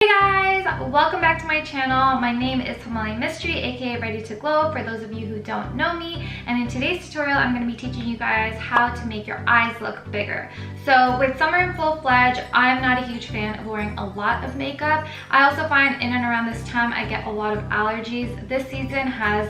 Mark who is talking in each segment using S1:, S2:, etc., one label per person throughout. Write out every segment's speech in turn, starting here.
S1: Hey guys, welcome back to my channel. My name is Tamale Mystery, aka Ready to Glow, for those of you who don't know me. And in today's tutorial, I'm going to be teaching you guys how to make your eyes look bigger. So with summer in full-fledged, I'm not a huge fan of wearing a lot of makeup. I also find in and around this time, I get a lot of allergies. This season has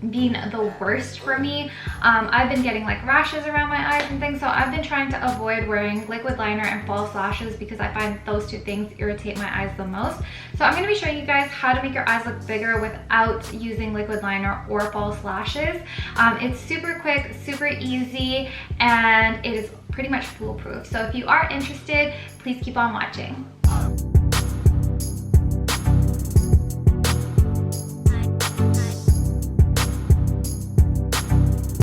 S1: been the worst for me. I've been getting rashes around my eyes and things, so I've been trying to avoid wearing liquid liner and false lashes because I find those two things irritate my eyes the most. So I'm going to be showing you guys how to make your eyes look bigger without using liquid liner or false lashes. It's super quick, super easy, and it is pretty much foolproof. So if you are interested, please keep on watching.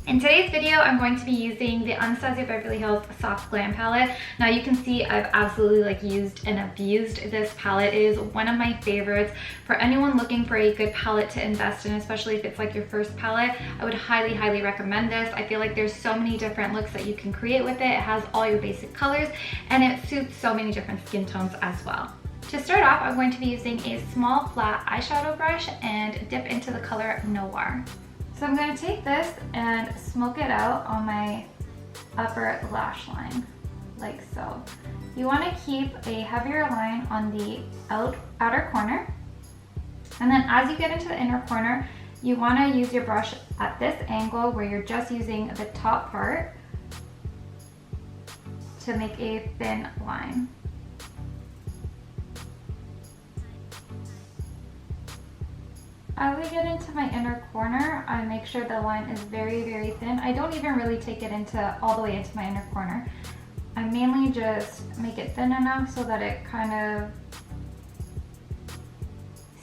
S1: In today's video, I'm going to be using the Anastasia Beverly Hills Soft Glam palette. Now you can see I've absolutely used and abused this palette. It is one of my favorites. For anyone looking for a good palette to invest in, especially if it's your first palette, I would highly, highly recommend this. I feel like there's so many different looks that you can create with it. It has all your basic colors and it suits so many different skin tones as well. To start off, I'm going to be using a small flat eyeshadow brush and dip into the color Noir. So I'm going to take this and smoke it out on my upper lash line, like so. You want to keep a heavier line on the outer corner. And then as you get into the inner corner, you want to use your brush at this angle where you're just using the top part to make a thin line. As I get into my inner corner, I make sure the line is very, very thin. I don't even really take it all the way into my inner corner. I mainly just make it thin enough so that it kind of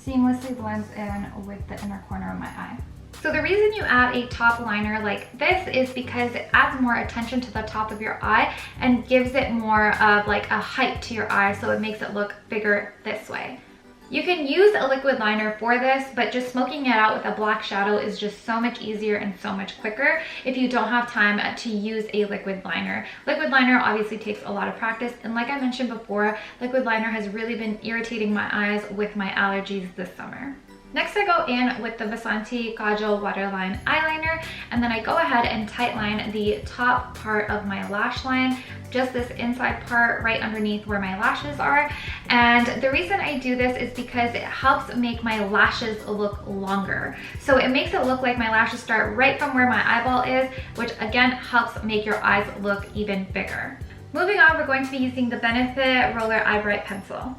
S1: seamlessly blends in with the inner corner of my eye. So the reason you add a top liner like this is because it adds more attention to the top of your eye and gives it more of a height to your eye, so it makes it look bigger this way. You can use a liquid liner for this, but just smoking it out with a black shadow is just so much easier and so much quicker if you don't have time to use a liquid liner. Liquid liner obviously takes a lot of practice, and like I mentioned before, liquid liner has really been irritating my eyes with my allergies this summer. Next, I go in with the Vasanti Kajal Waterline eyeliner, and then I go ahead and tightline the top part of my lash line, just this inside part right underneath where my lashes are. And the reason I do this is because it helps make my lashes look longer. So it makes it look like my lashes start right from where my eyeball is, which again helps make your eyes look even bigger. Moving on, we're going to be using the Benefit Roller Eye Bright Pencil.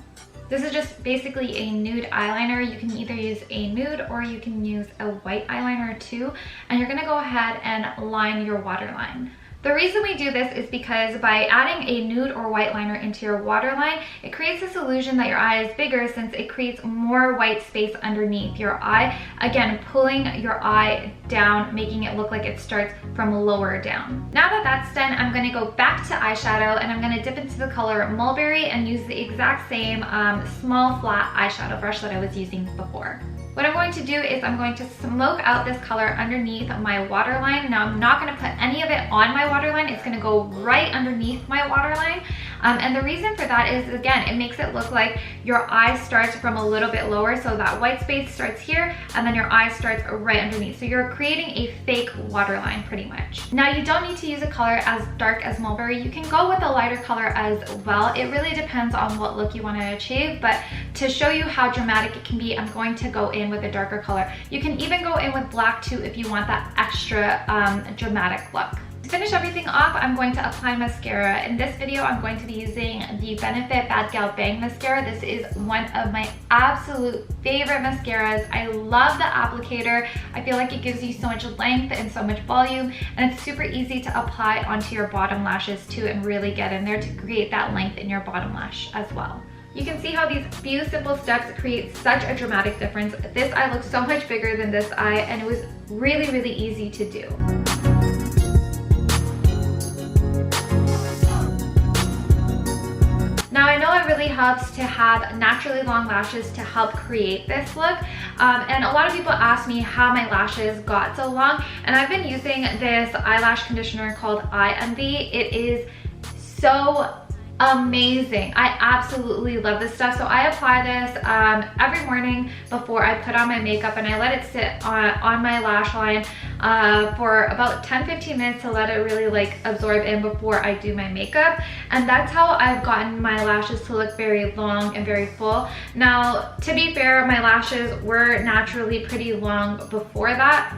S1: This is just basically a nude eyeliner. You can either use a nude or you can use a white eyeliner too. And you're gonna go ahead and line your waterline. The reason we do this is because by adding a nude or white liner into your waterline, it creates this illusion that your eye is bigger since it creates more white space underneath your eye. Again, pulling your eye down, making it look like it starts from lower down. Now that that's done, I'm going to go back to eyeshadow and I'm going to dip into the color Mulberry and use the exact same small flat eyeshadow brush that I was using before. What I'm going to do is I'm going to smoke out this color underneath my waterline. Now I'm not going to put any of it on my waterline. It's going to go right underneath my waterline. And the reason for that is, again, it makes it look like your eye starts from a little bit lower. So that white space starts here and then your eye starts right underneath. So you're creating a fake waterline pretty much. Now you don't need to use a color as dark as Mulberry. You can go with a lighter color as well. It really depends on what look you want to achieve. But to show you how dramatic it can be, I'm going to go in with a darker color. You can even go in with black too if you want that extra dramatic look. To finish everything off, I'm going to apply mascara. In this video, I'm going to be using the Benefit Bad Gal Bang Mascara. This is one of my absolute favorite mascaras. I love the applicator. I feel like it gives you so much length and so much volume, and it's super easy to apply onto your bottom lashes too and really get in there to create that length in your bottom lash as well. You can see how these few simple steps create such a dramatic difference. This eye looks so much bigger than this eye, and it was really, really easy to do. Now I know it really helps to have naturally long lashes to help create this look, and a lot of people ask me how my lashes got so long, and I've been using this eyelash conditioner called Eye Envy. It is so amazing. I absolutely love this stuff. So I apply this every morning before I put on my makeup, and I let it sit on my lash line for about 10-15 minutes to let it really like absorb in before I do my makeup. And that's how I've gotten my lashes to look very long and very full. Now, to be fair, my lashes were naturally pretty long before that,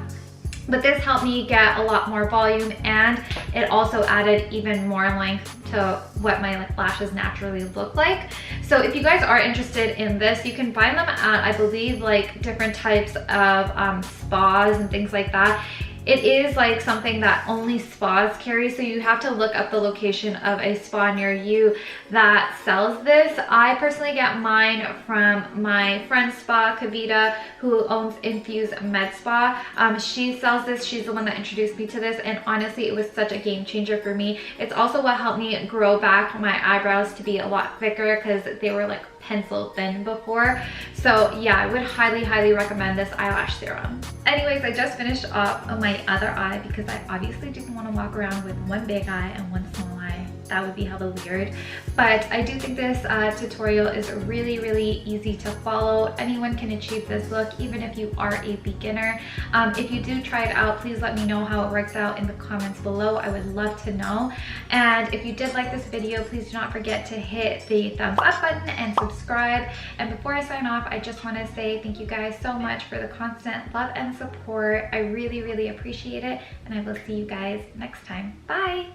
S1: but this helped me get a lot more volume, and it also added even more length to what my lashes naturally look like. So if you guys are interested in this, you can find them at, I believe, like different types of spas and things like that. It is like something that only spas carry, so you have to look up the location of a spa near you that sells this. I personally get mine from my friend's spa, Kavita, who owns Infuse Med Spa. She sells this. She's the one that introduced me to this, and honestly, it was such a game changer for me. It's also what helped me grow back my eyebrows to be a lot thicker, because they were like pencil thin before. So yeah, I would highly recommend this eyelash serum. Anyways, I just finished up on my other eye because I obviously didn't want to walk around with one big eye and one small eye. That would be hella weird. But I do think this tutorial is really easy to follow. Anyone can achieve this look, even if you are a beginner. If you do try it out, please let me know how it works out in the comments below. I would love to know. And if you did like this video, please do not forget to hit the thumbs up button and subscribe. And before I sign off, I just want to say thank you guys so much for the constant love and support. I really appreciate it, and I will see you guys next time. Bye.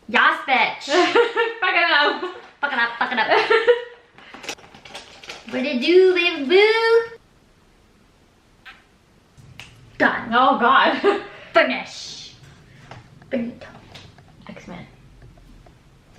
S1: Yas, bitch.
S2: Fuck it up.
S1: Fuck it up. What it do, live boo? Done.
S2: Oh God.